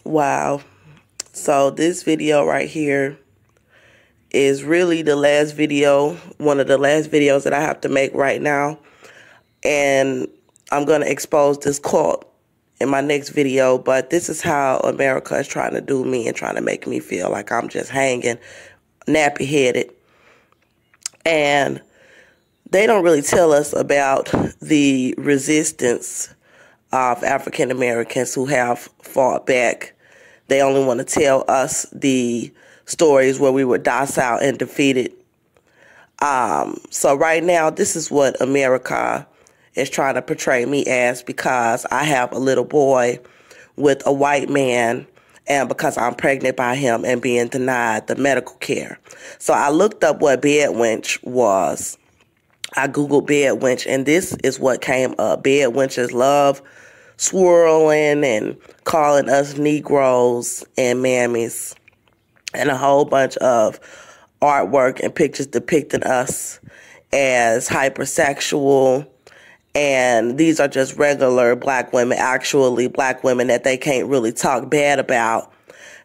Wow. So this video right here is really the last video, one of the last videos that I have to make right now. And I'm going to expose this cult in my next video. But this is how America is trying to do me and trying to make me feel like I'm just hanging, nappy-headed. And they don't really tell us about the resistance of African Americans who have fought back. They only want to tell us the stories where we were docile and defeated. So right now, this is what America is trying to portray me as, because I have a little boy with a white man and because I'm pregnant by him and being denied the medical care. So I looked up what Bedwench was. I Googled Bedwench, and this is what came up. Bedwenches love swirling and calling us Negroes and mammies, and a whole bunch of artwork and pictures depicting us as hypersexual. And these are just regular black women, actually black women that they can't really talk bad about.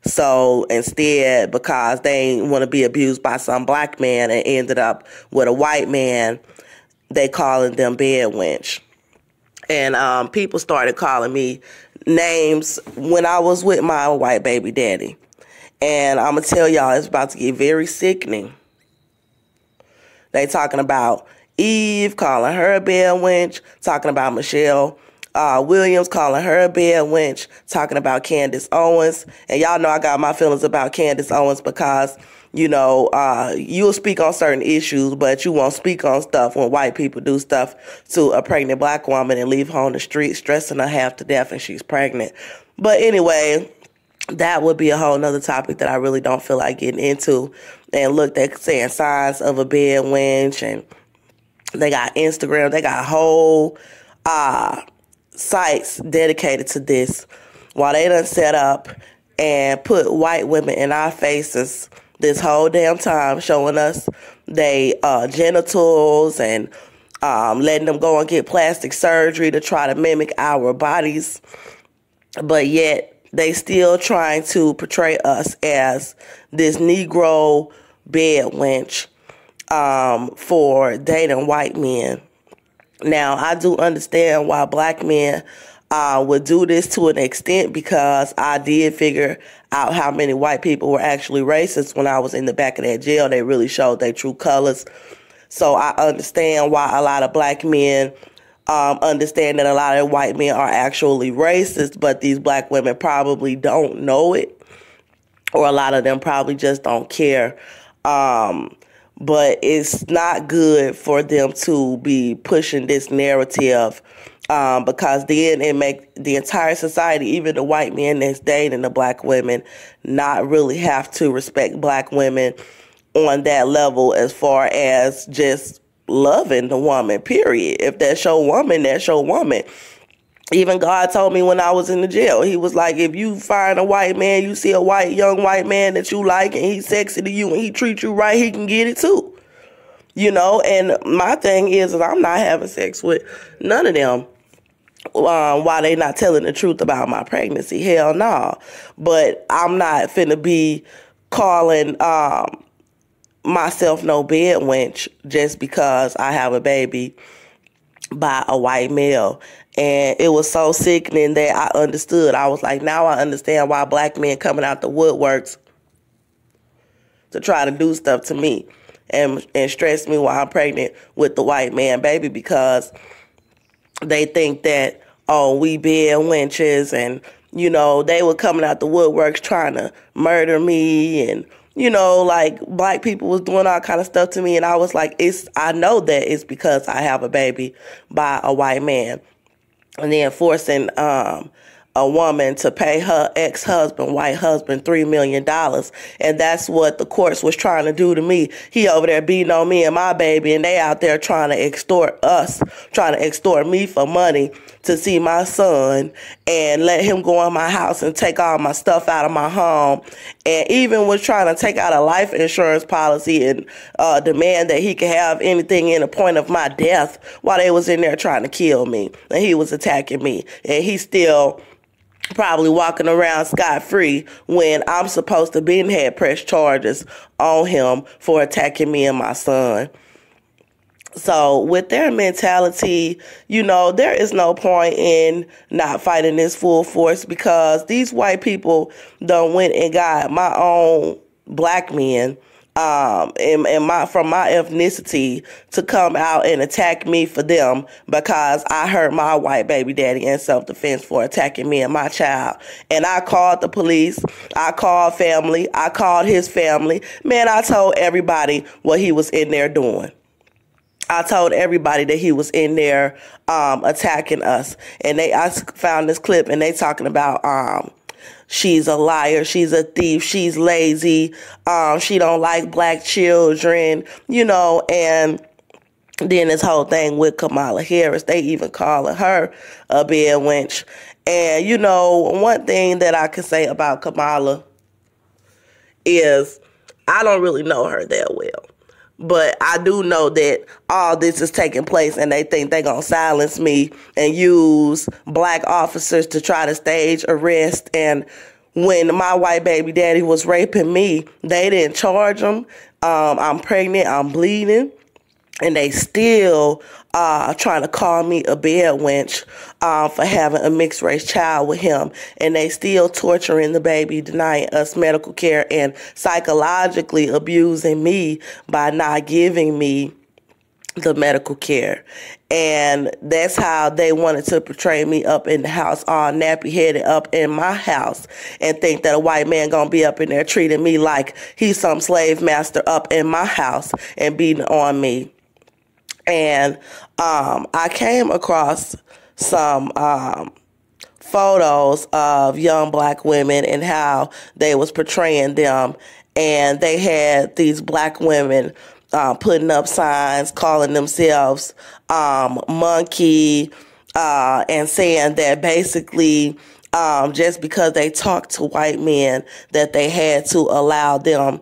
So instead, because they want to be abused by some black man and ended up with a white man, they calling them Bedwench. And people started calling me names when I was with my white baby daddy. And I'm going to tell y'all, it's about to get very sickening. They talking about Eve, calling her a Bedwench, talking about Michelle Williams, calling her a Bedwench, talking about Candace Owens. And y'all know I got my feelings about Candace Owens because, you know, you'll speak on certain issues, but you won't speak on stuff when white people do stuff to a pregnant black woman and leave her on the street stressing her half to death and she's pregnant. But anyway, that would be a whole nother topic that I really don't feel like getting into. And look, they're saying signs of a Bedwench, and they got Instagram. They got whole sites dedicated to this. While they done set up and put white women in our faces this whole damn time, showing us they genitals and letting them go and get plastic surgery to try to mimic our bodies. But yet they still trying to portray us as this Negro Bedwench for dating white men. Now, I do understand why black men would do this to an extent, because I did figure out how many white people were actually racist when I was in the back of that jail. They really showed their true colors. So I understand why a lot of black men understand that a lot of white men are actually racist, but these black women probably don't know it, or a lot of them probably just don't care. But it's not good for them to be pushing this narrative, because then it make the entire society, even the white men that's dating the black women, not really have to respect black women on that level as far as just loving the woman, period. If that's your woman, that's your woman. Even God told me when I was in the jail, he was like, if you find a white man, you see a young white man that you like and he's sexy to you and he treats you right, he can get it too. You know, and my thing is I'm not having sex with none of them while they not telling the truth about my pregnancy. Hell no. But I'm not finna be calling myself no Bedwench just because I have a baby by a white male. And it was so sickening that I understood. I was like, now I understand why black men coming out the woodworks to try to do stuff to me and stress me while I'm pregnant with the white man baby, because they think that, oh, we Bedwenches, and, you know, they were coming out the woodworks trying to murder me, and, you know, like black people was doing all kind of stuff to me. And I was like, I know that it's because I have a baby by a white man. And then forcing a woman to pay her ex-husband, white husband, $3 million. And that's what the courts was trying to do to me. He over there beating on me and my baby, and they out there trying to extort us, trying to extort me for money to see my son and let him go in my house and take all my stuff out of my home. And even was trying to take out a life insurance policy and demand that he could have anything in the point of my death while they was in there trying to kill me. And he was attacking me. And he still probably walking around scot-free when I'm supposed to been had pressed charges on him for attacking me and my son. So with their mentality, there is no point in not fighting this full force, because these white people done went and got my own black men from my ethnicity to come out and attack me for them, because I hurt my white baby daddy in self-defense for attacking me and my child. And I called the police, I called family, I called his family. Man, I told everybody what he was in there doing. I told everybody that he was in there attacking us. And I found this clip, and they talking about she's a liar, she's a thief, she's lazy, she don't like black children, and then this whole thing with Kamala Harris, they even calling her a bedwench. And one thing that I can say about Kamala is I don't really know her that well. But I do know that all this is taking place, and they think they're going to silence me and use black officers to try to stage arrest. And when my white baby daddy was raping me, they didn't charge him. I'm pregnant, I'm bleeding, and they still trying to call me a bedwench for having a mixed race child with him. And they still torturing the baby, denying us medical care, and psychologically abusing me by not giving me the medical care. And that's how they wanted to portray me up in the house, all nappy-headed up in my house, and think that a white man gonna be up in there treating me like he's some slave master up in my house and beating on me. And I came across some photos of young black women and how they was portraying them. And they had these black women putting up signs calling themselves monkey and saying that basically just because they talked to white men that they had to allow them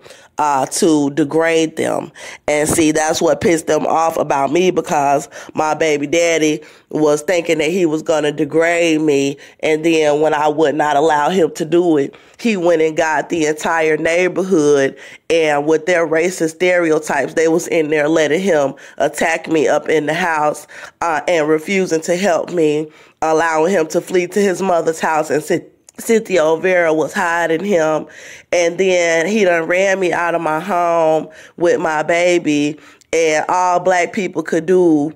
to degrade them. And see, that's what pissed them off about me, because my baby daddy was thinking that he was going to degrade me. And then when I would not allow him to do it, he went and got the entire neighborhood, and with their racist stereotypes, they was in there letting him attack me up in the house and refusing to help me, allowing him to flee to his mother's house, and Cynthia O'Vera was hiding him. And then he done ran me out of my home with my baby, and all black people could do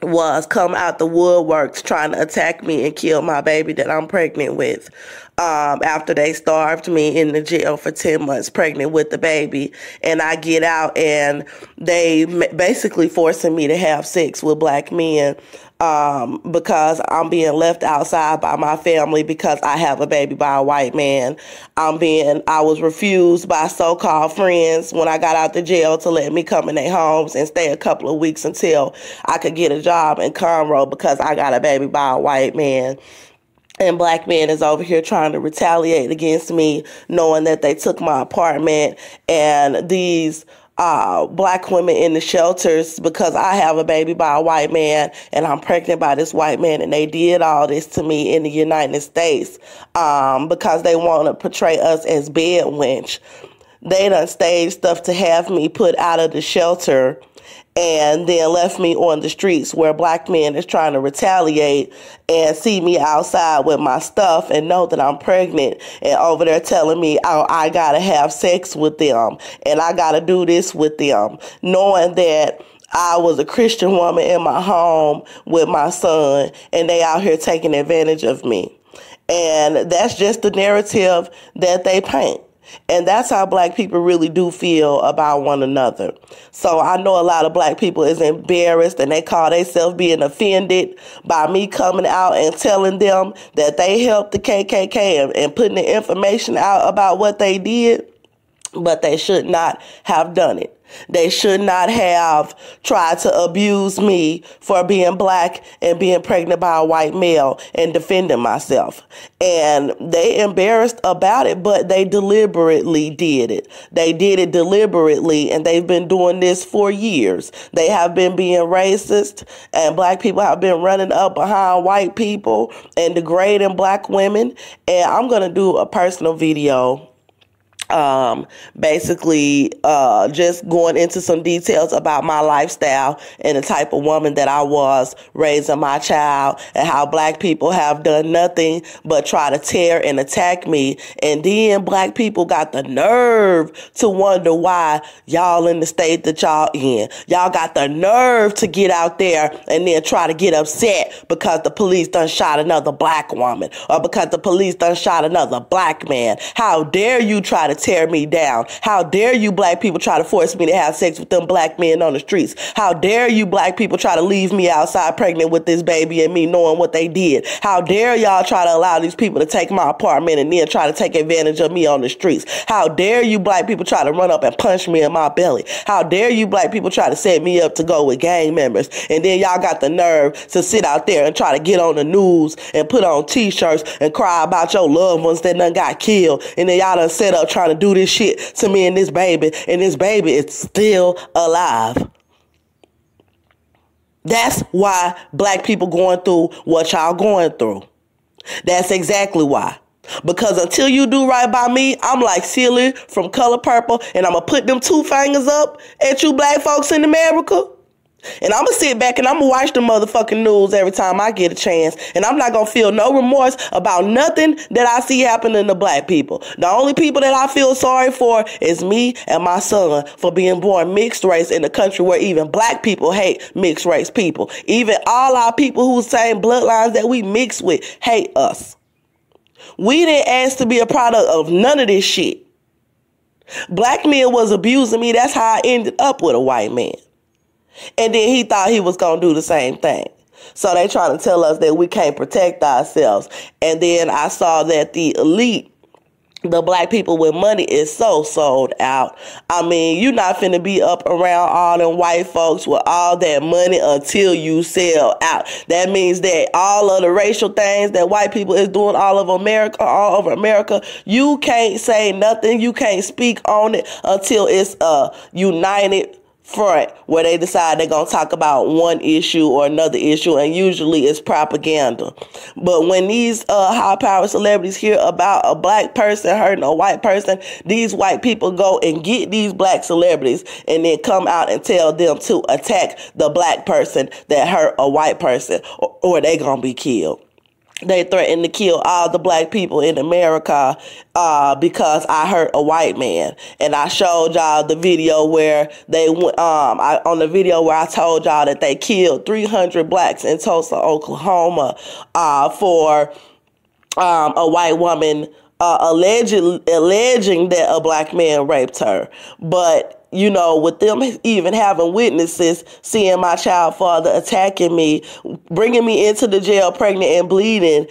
was come out the woodworks trying to attack me and kill my baby that I'm pregnant with. After they starved me in the jail for 10 months pregnant with the baby, and I get out and they basically forcing me to have sex with black men because I'm being left outside by my family because I have a baby by a white man. I was refused by so-called friends when I got out the jail to let me come in their homes and stay a couple of weeks until I could get a job in Conroe because I got a baby by a white man. And black men is over here trying to retaliate against me, knowing that they took my apartment. And these black women in the shelters, because I have a baby by a white man and I'm pregnant by this white man, and they did all this to me in the United States because they want to portray us as bedwench. They done staged stuff to have me put out of the shelter and then left me on the streets where black men is trying to retaliate and see me outside with my stuff and know that I'm pregnant, and over there telling me, oh, I gotta have sex with them and I gotta do this with them, knowing that I was a Christian woman in my home with my son, and they out here taking advantage of me. And that's just the narrative that they paint. And that's how black people really do feel about one another. So I know a lot of black people is embarrassed, and they call themselves being offended by me coming out and telling them that they helped the KKK and putting the information out about what they did. but they should not have done it. They should not have tried to abuse me for being black and being pregnant by a white male and defending myself. And they embarrassed about it, but they deliberately did it. They did it deliberately, and they've been doing this for years. They have been being racist, and black people have been running up behind white people and degrading black women. And I'm going to do a personal video basically just going into some details about my lifestyle and the type of woman that I was raising my child, and how black people have done nothing but try to tear and attack me. And then black people got the nerve to wonder why y'all in the state that y'all in. Y'all got the nerve to get out there and then try to get upset because the police done shot another black woman, or because the police done shot another black man. How dare you try to tear me down? How dare you black people try to force me to have sex with them black men on the streets? How dare you black people try to leave me outside pregnant with this baby and me knowing what they did? How dare y'all try to allow these people to take my apartment and then try to take advantage of me on the streets? How dare you black people try to run up and punch me in my belly? How dare you black people try to set me up to go with gang members? And then y'all got the nerve to sit out there and try to get on the news and put on t-shirts and cry about your loved ones that done got killed. And then y'all done set up trying to do this shit to me and this baby is still alive. That's why black people going through what y'all going through. That's exactly why. Because until you do right by me, I'm like Celia from Color Purple, and I'm going to put them two fingers up at you black folks in America. And I'm going to sit back and I'm going to watch the motherfucking news every time I get a chance. And I'm not going to feel no remorse about nothing that I see happening to black people. The only people that I feel sorry for is me and my son for being born mixed race in a country where even black people hate mixed race people. Even all our people whose same bloodlines that we mix with hate us. We didn't ask to be a product of none of this shit. Black men was abusing me. That's how I ended up with a white man. And then he thought he was going to do the same thing. So they trying to tell us that we can't protect ourselves. And then I saw that the elite, the black people with money, is so sold out. I mean, you're not finna be up around all them white folks with all that money until you sell out. That means that all of the racial things that white people is doing all over America, you can't say nothing. You can't speak on it until it's a united front where they decide they're going to talk about one issue or another issue, and usually it's propaganda. But when these high-powered celebrities hear about a black person hurting a white person, these white people go and get these black celebrities and then come out and tell them to attack the black person that hurt a white person, or they going to be killed. They threatened to kill all the black people in America because I hurt a white man. And I showed y'all the video where they went, on the video where I told y'all that they killed 300 blacks in Tulsa, Oklahoma, for a white woman alleging that a black man raped her. But you know, with them even having witnesses, seeing my child father attacking me, bringing me into the jail pregnant and bleeding,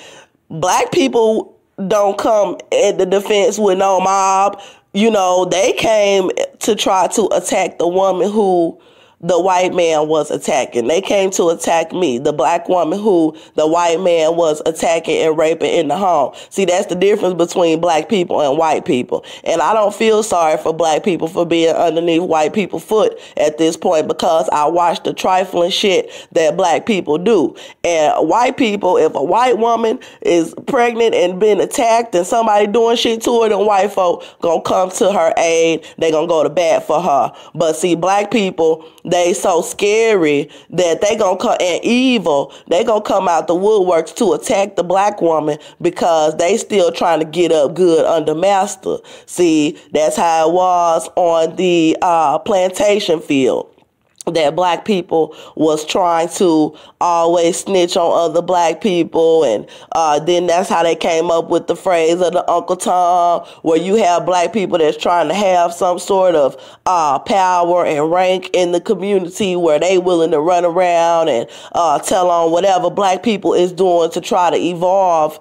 black people don't come at the defense with no mob. You know, they came to try to attack the woman who the white man was attacking. They came to attack me, the black woman who the white man was attacking and raping in the home. See, that's the difference between black people and white people. And I don't feel sorry for black people for being underneath white people's foot at this point, because I watch the trifling shit that black people do. And white people, if a white woman is pregnant and been attacked and somebody doing shit to her, then white folk gonna come to her aid. They gonna go to bat for her. But see, black people, they so scary that they gonna come, and evil, they gonna come out the woodworks to attack the black woman because they still trying to get up good under master. See, that's how it was on the plantation field. that black people was trying to always snitch on other black people, and then that's how they came up with the phrase of the Uncle Tom, where you have black people that's trying to have some sort of power and rank in the community, where they willing to run around and tell on whatever black people is doing to try to evolve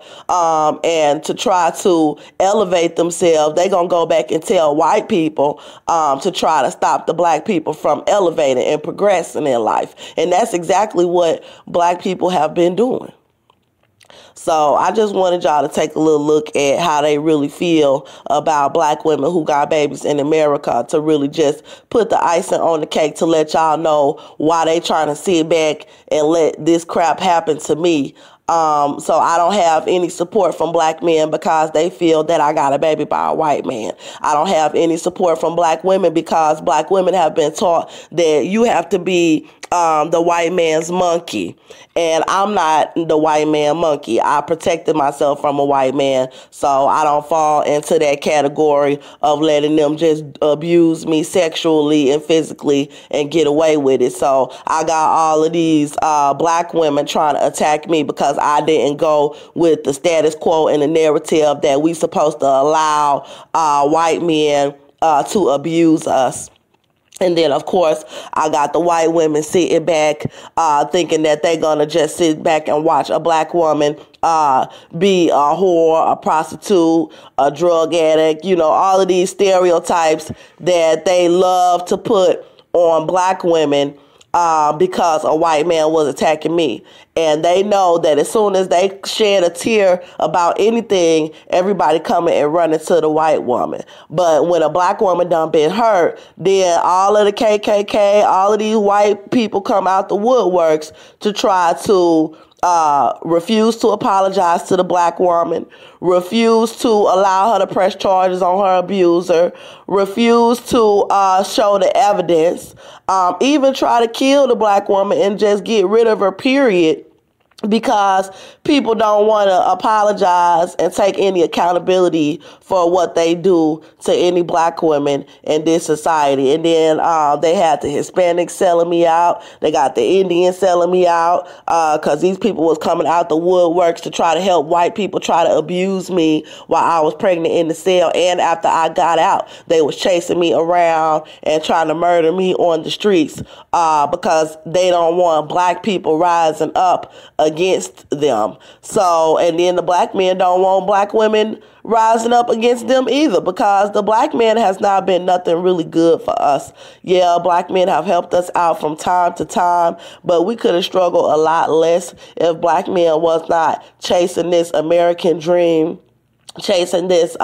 and to try to elevate themselves. They gonna go back and tell white people to try to stop the black people from elevating and progressing in life. And that's exactly what black people have been doing. So I just wanted y'all to take a little look at how they really feel about black women who got babies in America, to really just put the icing on the cake, to let y'all know why they trying to sit back and let this crap happen to me. So I don't have any support from black men because they feel that I got a baby by a white man. I don't have any support from black women because black women have been taught that you have to be the white man's monkey. And I'm not the white man monkey. I protected myself from a white man, so I don't fall into that category of letting them just abuse me sexually and physically and get away with it. So I got all of these black women trying to attack me because I didn't go with the status quo and the narrative that we supposed to allow white men to abuse us. And then, of course, I got the white women sitting back thinking that they're going to just sit back and watch a black woman be a whore, a prostitute, a drug addict, you know, all of these stereotypes that they love to put on black women because a white man was attacking me. And they know that as soon as they shed a tear about anything, everybody coming and running to the white woman. But when a black woman done been hurt, then all of the KKK, all of these white people come out the woodworks to try to refuse to apologize to the black woman, refuse to allow her to press charges on her abuser, refuse to show the evidence, even try to kill the black woman and just get rid of her, period, because people don't want to apologize and take any accountability for what they do to any black women in this society. And then they had the Hispanics selling me out. They got the Indians selling me out because these people was coming out the woodworks to try to help white people try to abuse me while I was pregnant in the cell. And after I got out, they was chasing me around and trying to murder me on the streets because they don't want black people rising up against them. So, and then the black men don't want black women rising up against them either, because the black man has not been nothing really good for us. Yeah, black men have helped us out from time to time, but we could have struggled a lot less if black men was not chasing this American dream, chasing this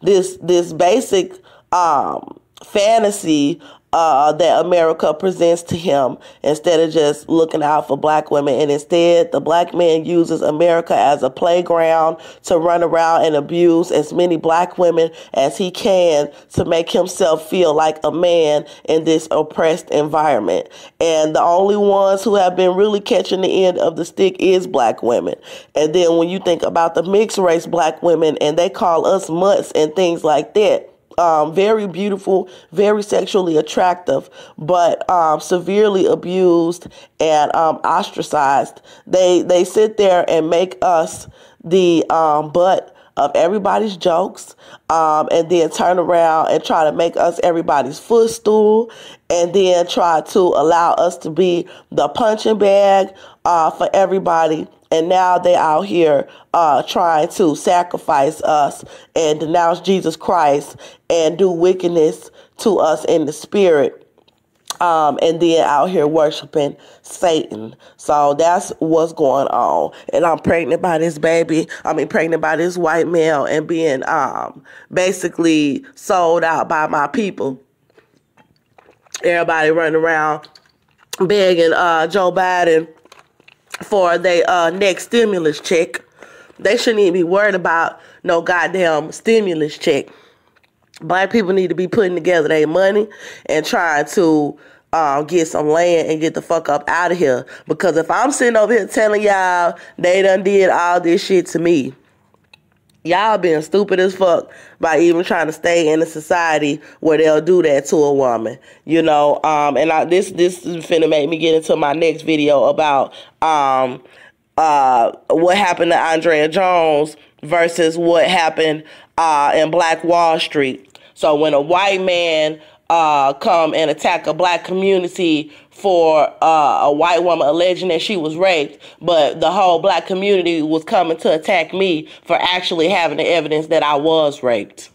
this basic fantasy that America presents to him, instead of just looking out for black women. And instead, the black man uses America as a playground to run around and abuse as many black women as he can to make himself feel like a man in this oppressed environment. And the only ones who have been really catching the end of the stick is black women. And then when you think about the mixed race black women, and they call us mutts and things like that, very beautiful, very sexually attractive, but severely abused and ostracized. They sit there and make us the butt of everybody's jokes, and then turn around and try to make us everybody's footstool, and then try to allow us to be the punching bag for everybody. And now they out here trying to sacrifice us and denounce Jesus Christ and do wickedness to us in the spirit. And then out here worshiping Satan. So that's what's going on. And I'm pregnant by this baby. Pregnant by this white male, and being basically sold out by my people. Everybody running around begging Joe Biden for their next stimulus check. They shouldn't even be worried about no goddamn stimulus check. Black people need to be putting together their money and trying to get some land and get the fuck up out of here. Because if I'm sitting over here telling y'all they done did all this shit to me, Y'all being stupid as fuck by even trying to stay in a society where they'll do that to a woman, you know. This is finna make me get into my next video about what happened to Andrea Jones versus what happened in Black Wall Street. So when a white man come and attack a black community for a white woman alleging that she was raped, but the whole black community was coming to attack me for actually having the evidence that I was raped.